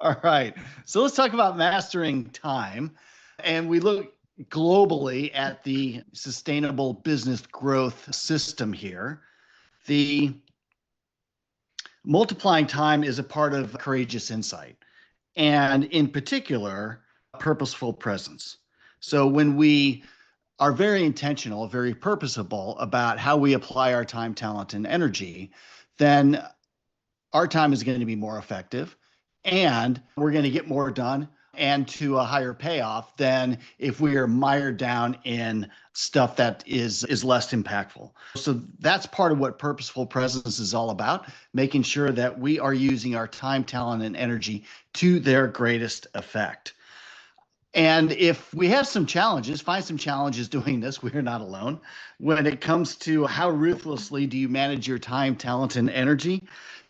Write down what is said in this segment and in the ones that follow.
All right. So let's talk about mastering time. And we look globally at the sustainable business growth system here. The multiplying time is a part of courageous insight, and in particular, purposeful presence. So when we are very intentional, very purposeful about how we apply our time, talent, and energy, then our time is going to be more effective and we're going to get more done and to a higher payoff than if we are mired down in stuff that is less impactful. So that's part of what purposeful presence is all about, making sure that we are using our time, talent, and energy to their greatest effect. And if we have some challenges, find some challenges doing this, we're not alone. When it comes to how ruthlessly do you manage your time, talent, and energy,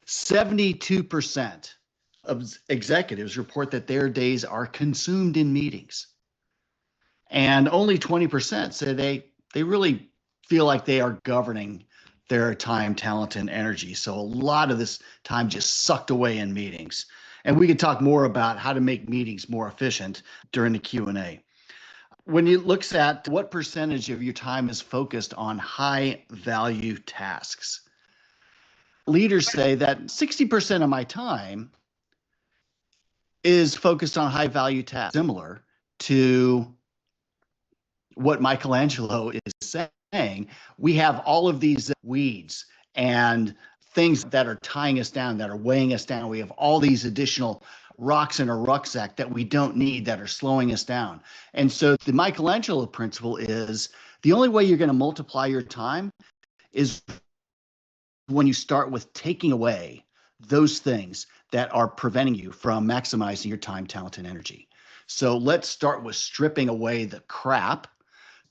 72% of executives report that their days are consumed in meetings. And only 20% say they really feel like they are governing their time, talent, and energy. So a lot of this time just sucked away in meetings. And we can talk more about how to make meetings more efficient during the Q&A. When you looks at what percentage of your time is focused on high value tasks, leaders say that 60% of my time is focused on high value tasks, similar to what Michelangelo is saying. We have all of these weeds and things that are tying us down, that are weighing us down. We have all these additional rocks in a rucksack that we don't need, that are slowing us down. And so the Michelangelo principle is the only way you're going to multiply your time is when you start with taking away those things that are preventing you from maximizing your time, talent, and energy. So let's start with stripping away the crap,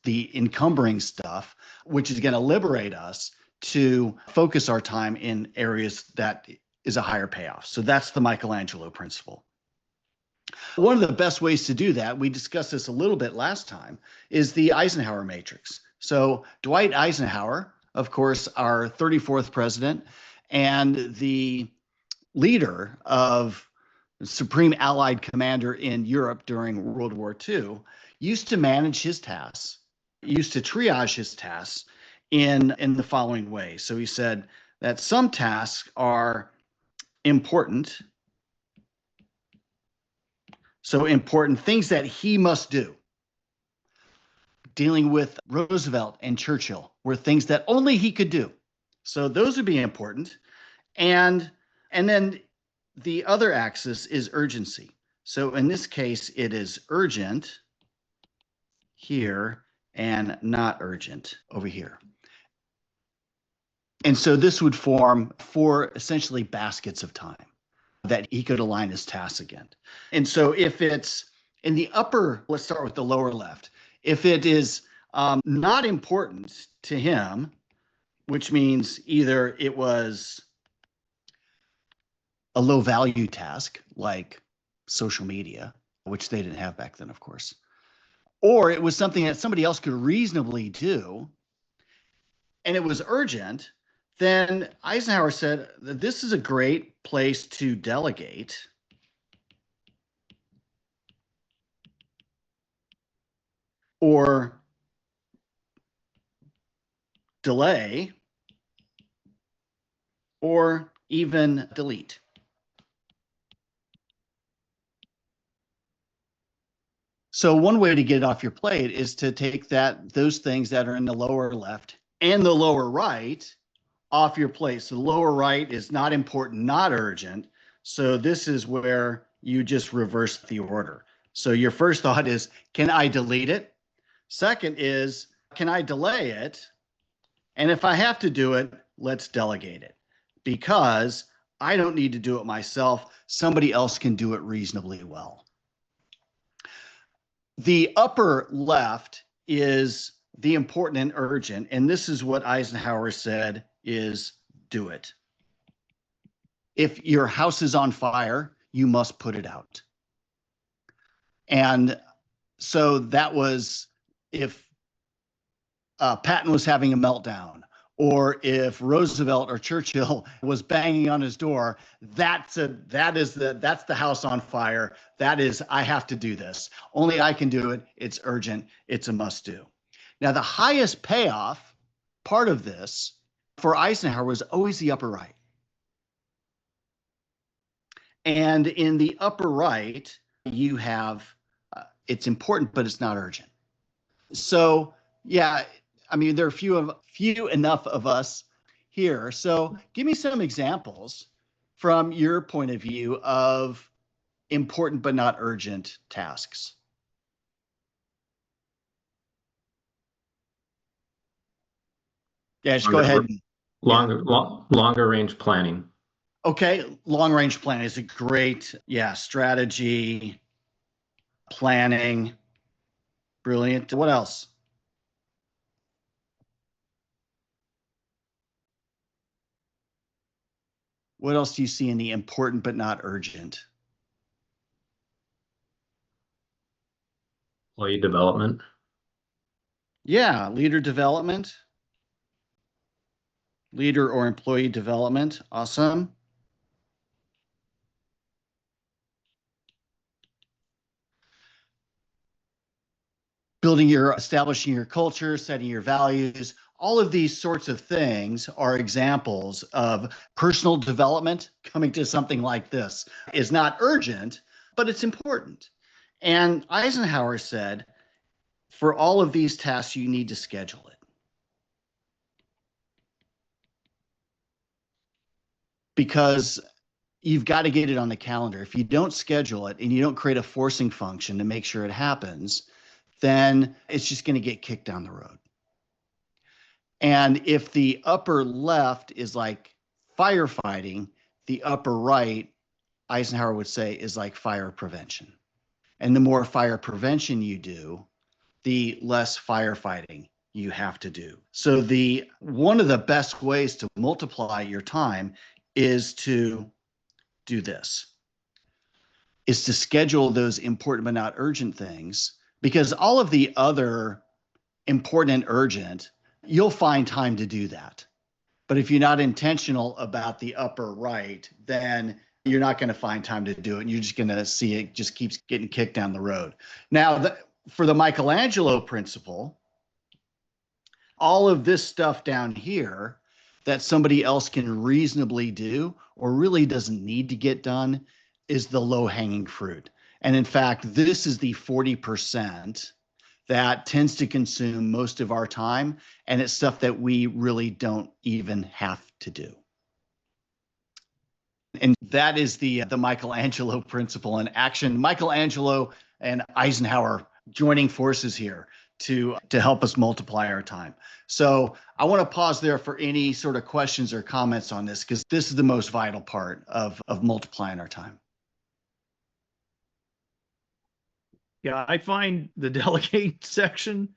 the encumbering stuff, which is going to liberate us to focus our time in areas that is a higher payoff. So that's the Michelangelo principle. One of the best ways to do that, we discussed this a little bit last time, is the Eisenhower Matrix. So Dwight Eisenhower, of course, our 34th president and the leader of Supreme Allied Commander in Europe during World War II, used to manage his tasks, used to triage his tasks in the following way. So he said that some tasks are important. So important things that he must do. Dealing with Roosevelt and Churchill were things that only he could do. So those would be important. And then the other axis is urgency. So in this case, it is urgent here and not urgent over here. And so this would form 4 essentially baskets of time that he could align his tasks against. And so if it's in the upper, let's start with the lower left. If it is not important to him, which means either it was a low value task like social media, which they didn't have back then, of course, or it was something that somebody else could reasonably do, and it was urgent, then Eisenhower said that this is a great place to delegate or delay or even delete. So one way to get it off your plate is to take those things that are in the lower left and the lower right off your plate. So the lower right is not important, not urgent. So this is where you just reverse the order. So your first thought is, can I delete it? Second is, can I delay it? And if I have to do it, let's delegate it, because I don't need to do it myself. Somebody else can do it reasonably well. The upper left is the important and urgent, and this is what Eisenhower said is do it. If your house is on fire, you must put it out. And so that was if Patton was having a meltdown, Or if Roosevelt or Churchill was banging on his door, that's the house on fire. That is, I have to do this. Only I can do it. It's urgent. It's a must do. Now, the highest payoff part of this for Eisenhower was always the upper right. And in the upper right, you have, it's important, but it's not urgent. So, yeah, I mean, there are few enough of us here. So give me some examples from your point of view of important but not urgent tasks. Yeah, just go ahead. Longer range planning. Okay, long range planning is a great, strategy, planning. Brilliant. What else? What else do you see in the important but not urgent? Employee development. Yeah, leader development. Leader or employee development. Awesome. Establishing your culture, setting your values. All of these sorts of things are examples of personal development. Coming to something like this is not urgent, but it's important. And Eisenhower said, for all of these tasks, you need to schedule it. Because you've got to get it on the calendar. If you don't schedule it and you don't create a forcing function to make sure it happens, then it's just going to get kicked down the road. And if the upper left is like firefighting, the upper right, Eisenhower would say, is like fire prevention. And the more fire prevention you do, the less firefighting you have to do. So one of the best ways to multiply your time is to do this, is to schedule those important but not urgent things, because all of the other important and urgent, you'll find time to do that. But if you're not intentional about the upper right, then you're not going to find time to do it. And you're just going to see it just keeps getting kicked down the road. Now, for the Michelangelo Principle, all of this stuff down here that somebody else can reasonably do or really doesn't need to get done is the low-hanging fruit. And in fact, this is the 40% that tends to consume most of our time, and it's stuff that we really don't even have to do. And that is the Michelangelo Principle in action. Michelangelo and Eisenhower joining forces here to help us multiply our time. So I want to pause there for any sort of questions or comments on this, because this is the most vital part of multiplying our time. Yeah, I find the delegate section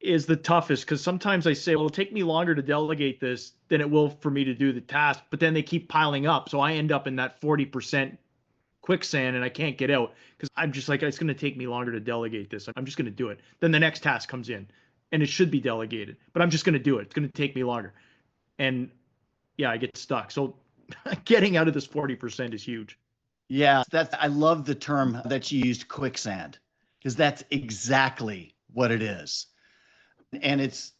is the toughest, because sometimes I say, well, it'll take me longer to delegate this than it will for me to do the task, but then they keep piling up. So I end up in that 40% quicksand and I can't get out, because I'm just like, it's going to take me longer to delegate this. I'm just going to do it. Then the next task comes in and it should be delegated, but I'm just going to do it. It's going to take me longer. And yeah, I get stuck. So getting out of this 40% is huge. Yeah, I love the term that you used, quicksand, because that's exactly what it is. And it's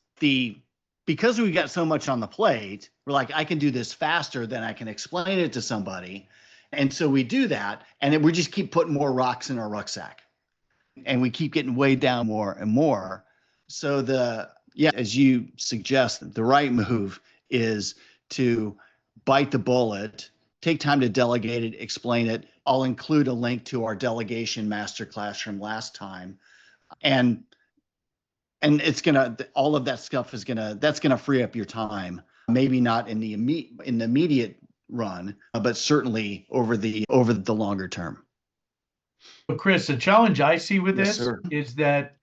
because we got so much on the plate, we're like, I can do this faster than I can explain it to somebody. And so we do that, and then we just keep putting more rocks in our rucksack, and we keep getting weighed down more and more. So as you suggest, the right move is to bite the bullet, take time to delegate it, explain it. I'll include a link to our delegation masterclass from last time. And it's all of that stuff that's gonna free up your time. Maybe not in the immediate run, but certainly over the longer term. But Chris, the challenge I see with Yes, this sir. is that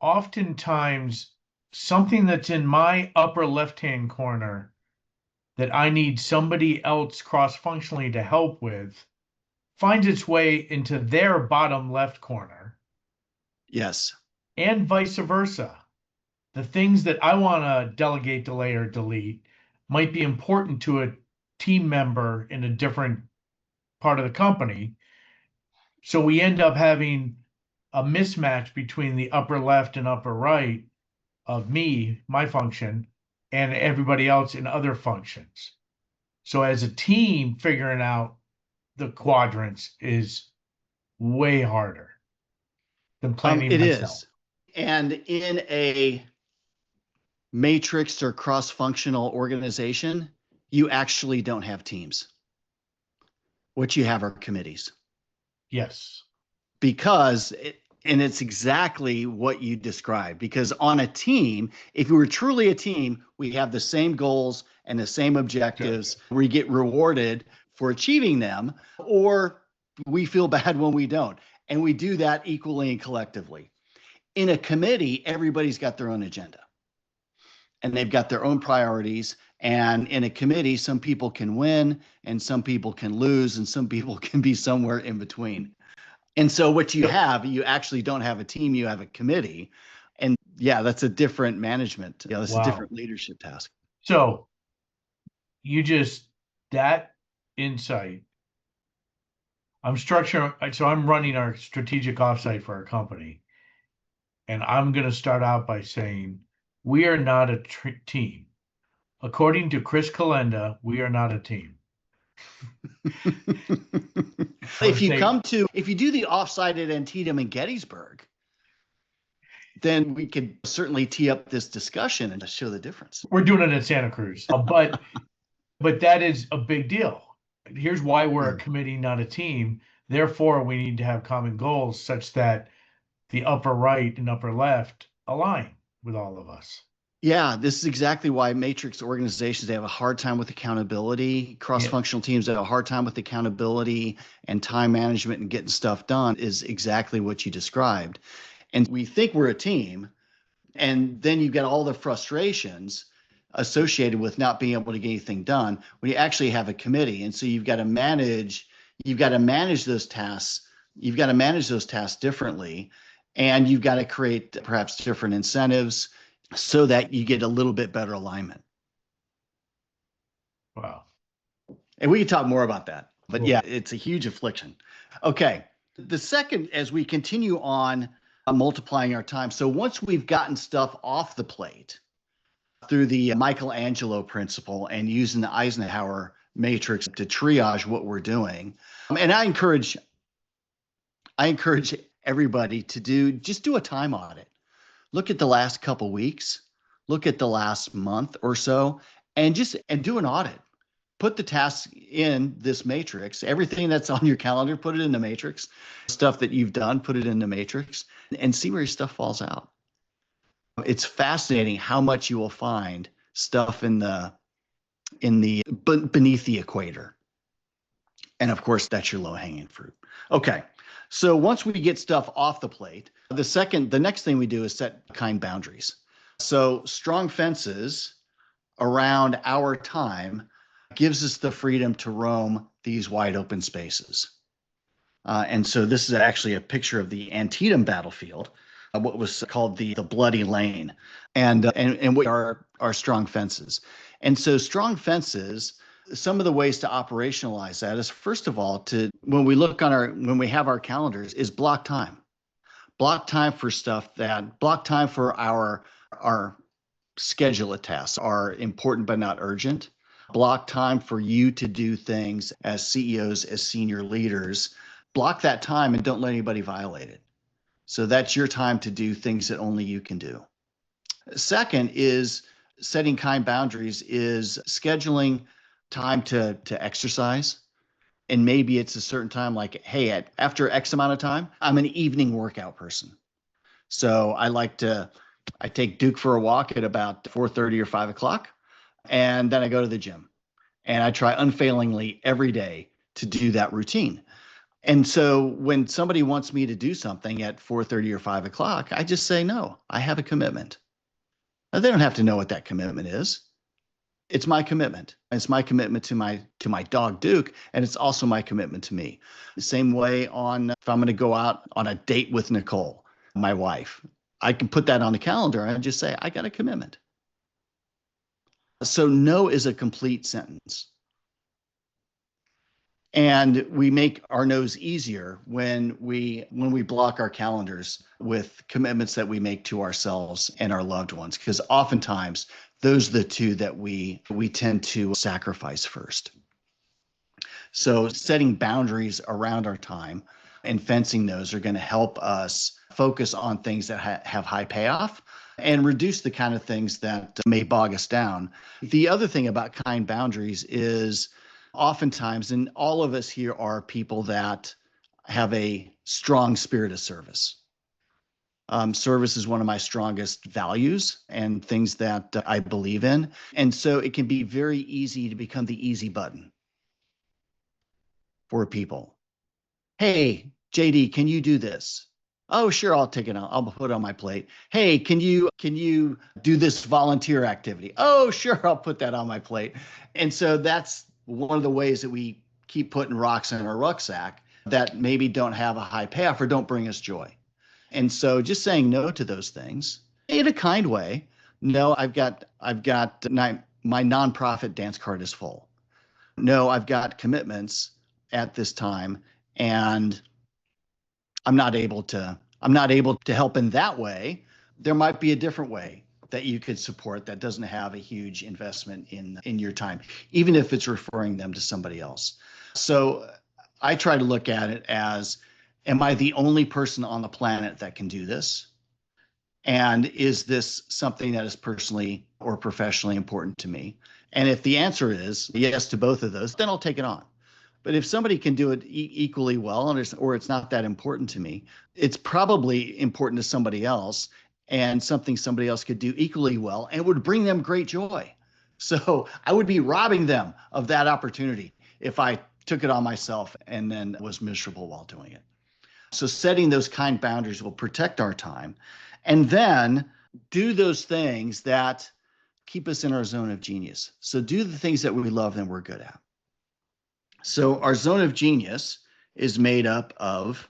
oftentimes something that's in my upper left-hand corner that I need somebody else cross-functionally to help with finds its way into their bottom left corner. Yes. And vice versa. the things that I want to delegate, delay, or delete might be important to a team member in a different part of the company. So we end up having a mismatch between the upper left and upper right of me, my function, and everybody else in other functions. So as a team, figuring out the quadrants is way harder than planning It myself. is. And in a matrix or cross-functional organization, you actually don't have teams. What you have are committees. Yes. And it's exactly what you described, because on a team, if you were truly a team, we have the same goals and the same objectives. We get rewarded for achieving them, or we feel bad when we don't. And we do that equally and collectively. In a committee, everybody's got their own agenda and they've got their own priorities. And in a committee, some people can win and some people can lose and some people can be somewhere in between. And so what you have, you actually don't have a team, you have a committee. And yeah, that's a different management. Yeah, that's a different leadership task. So that insight, I'm running our strategic offsite for our company. And I'm going to start out by saying, we are not a team. According to Chris Calenda, we are not a team. If you do the offsite at Antietam and Gettysburg, then we could certainly tee up this discussion and show the difference. We're doing it at Santa Cruz, but that is a big deal. Here's why we're a committee, not a team. Therefore, we need to have common goals such that the upper right and upper left align with all of us. Yeah, this is exactly why matrix organizations, they have a hard time with accountability. Cross-functional teams that have a hard time with accountability and time management and getting stuff done is exactly what you described. And we think we're a team, and then you've got all the frustrations associated with not being able to get anything done when you actually have a committee. And so you've got to manage those tasks. You've got to manage those tasks differently, and you've got to create perhaps different incentives so that you get a little bit better alignment. Wow. And we can talk more about that, but cool. Yeah, it's a huge affliction. Okay. The second, as we continue on multiplying our time. So once we've gotten stuff off the plate through the Michelangelo Principle and using the Eisenhower Matrix to triage what we're doing. And I encourage everybody to do a time audit. Look at the last couple weeks, look at the last month or so, and do an audit. Put the tasks in this matrix. Everything that's on your calendar, put it in the matrix. Stuff that you've done, put it in the matrix, and see where your stuff falls out. It's fascinating how much you will find stuff beneath the equator. And of course, that's your low-hanging fruit. Okay. So once we get stuff off the plate, the next thing we do is set kind boundaries. So strong fences around our time gives us the freedom to roam these wide open spaces. And so this is actually a picture of the Antietam battlefield, what was called the Bloody Lane, and what are strong fences. And so strong fences, some of the ways to operationalize that is, first of all, when we have our calendars, is block time. Block time for our schedule tasks are important but not urgent. Block time for you to do things as CEOs, as senior leaders. Block that time and don't let anybody violate it. So that's your time to do things that only you can do. Second is setting kind boundaries, is scheduling time to exercise. And maybe it's a certain time, like, hey, after X amount of time, I'm an evening workout person. So I take Duke for a walk at about 4:30 or 5 o'clock, and then I go to the gym. And I try unfailingly every day to do that routine. And so when somebody wants me to do something at 4:30 or 5 o'clock, I just say, no, I have a commitment. Now, they don't have to know what that commitment is. It's my commitment. It's my commitment to my dog Duke, and it's also my commitment to me. The same way if I'm going to go out on a date with Nicole, my wife, I can put that on the calendar and just say, I got a commitment. So no is a complete sentence. And we make our no's easier when we block our calendars with commitments that we make to ourselves and our loved ones, because oftentimes those are the two that we tend to sacrifice first. So setting boundaries around our time and fencing those are going to help us focus on things that have high payoff and reduce the kind of things that may bog us down. The other thing about kind boundaries is oftentimes, and all of us here are people that have a strong spirit of service. Service is one of my strongest values and things that I believe in. And so it can be very easy to become the easy button for people. Hey, JD, can you do this? Oh, sure, I'll take it out. I'll put it on my plate. Hey, can you do this volunteer activity? Oh, sure, I'll put that on my plate. And so that's one of the ways that we keep putting rocks in our rucksack that maybe don't have a high payoff or don't bring us joy. And so just saying no to those things in a kind way. No, I've got my nonprofit dance card is full. No, I've got commitments at this time and I'm not able to help in that way. There might be a different way that you could support that doesn't have a huge investment in your time, even if it's referring them to somebody else. So I try to look at it as, am I the only person on the planet that can do this? And is this something that is personally or professionally important to me? And if the answer is yes to both of those, then I'll take it on. But if somebody can do it equally well, or it's not that important to me, it's probably important to somebody else and something somebody else could do equally well and would bring them great joy. So I would be robbing them of that opportunity if I took it on myself and then was miserable while doing it. So setting those kind boundaries will protect our time and then do those things that keep us in our zone of genius. So do the things that we love and we're good at. So our zone of genius is made up of,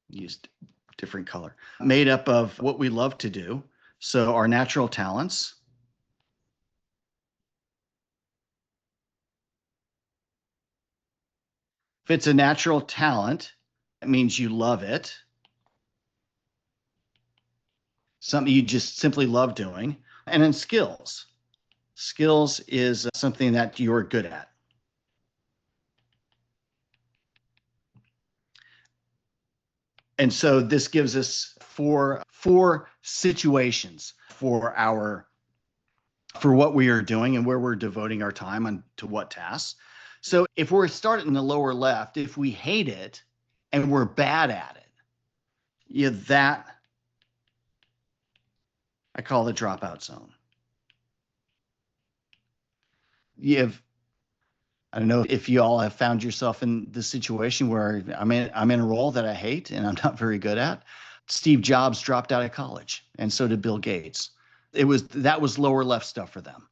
used different color, made up of what we love to do. So our natural talents. If it's a natural talent, it means you love it. Something you just simply love doing. And then skills. Skills is something that you're good at. And so this gives us four situations for what we are doing and where we're devoting our time on to what tasks. So if we're starting in the lower left, if we hate it and we're bad at it, that I call the dropout zone. I don't know if you all have found yourself in the situation where I'm in a role that I hate and I'm not very good at. Steve Jobs dropped out of college, and so did Bill Gates. That was lower left stuff for them.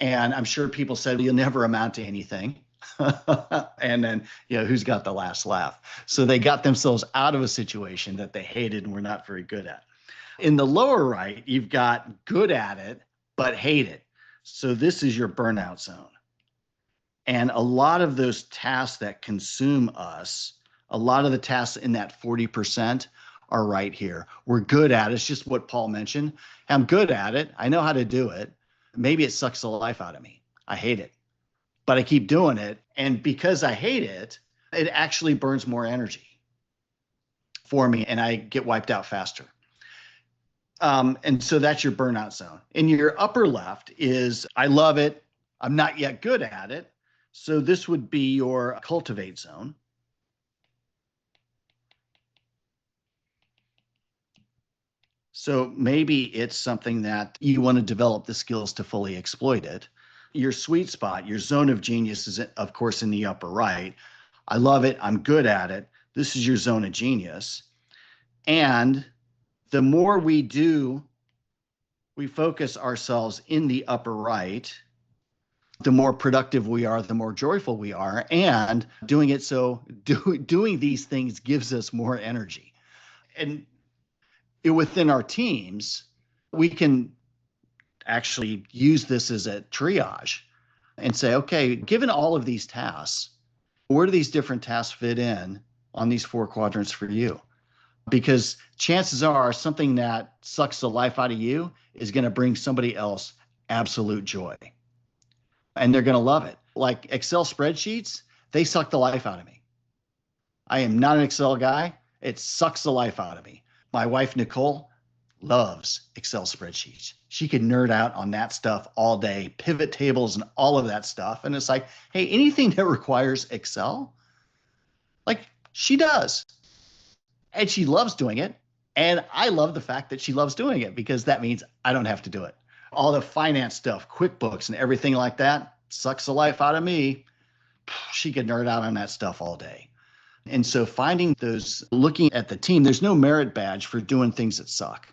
And I'm sure people said, you'll never amount to anything. And then, who's got the last laugh? So they got themselves out of a situation that they hated and were not very good at. In the lower right, you've got good at it, but hate it. So this is your burnout zone. And a lot of those tasks that consume us, a lot of the tasks in that 40% are right here. We're good at it. It's just what Paul mentioned. I'm good at it. I know how to do it. Maybe it sucks the life out of me. I hate it, but I keep doing it. And because I hate it, it actually burns more energy for me and I get wiped out faster. And so that's your burnout zone. In your upper left is, I love it. I'm not yet good at it. So this would be your cultivate zone. So maybe it's something that you want to develop the skills to fully exploit it. Your sweet spot, your zone of genius is, of course, in the upper right. I love it. I'm good at it. This is your zone of genius. And the more we focus ourselves in the upper right, the more productive we are, the more joyful we are, and doing these things gives us more energy. And within our teams, we can actually use this as a triage and say, okay, given all of these tasks, where do these different tasks fit in on these 4 quadrants for you? Because chances are something that sucks the life out of you is going to bring somebody else absolute joy. And they're going to love it. Like Excel spreadsheets, they suck the life out of me. I am not an Excel guy. It sucks the life out of me. My wife, Nicole, loves Excel spreadsheets. She could nerd out on that stuff all day, pivot tables and all of that stuff. And it's like, hey, anything that requires Excel, like she does. And she loves doing it. And I love the fact that she loves doing it because that means I don't have to do it. All the finance stuff, QuickBooks and everything like that sucks the life out of me. She could nerd out on that stuff all day. And so finding those, looking at the team, there's no merit badge for doing things that suck.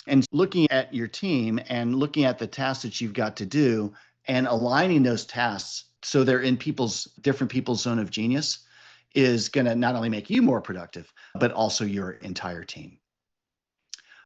And looking at your team and looking at the tasks that you've got to do and aligning those tasks so they're in different people's zone of genius is going to not only make you more productive, but also your entire team.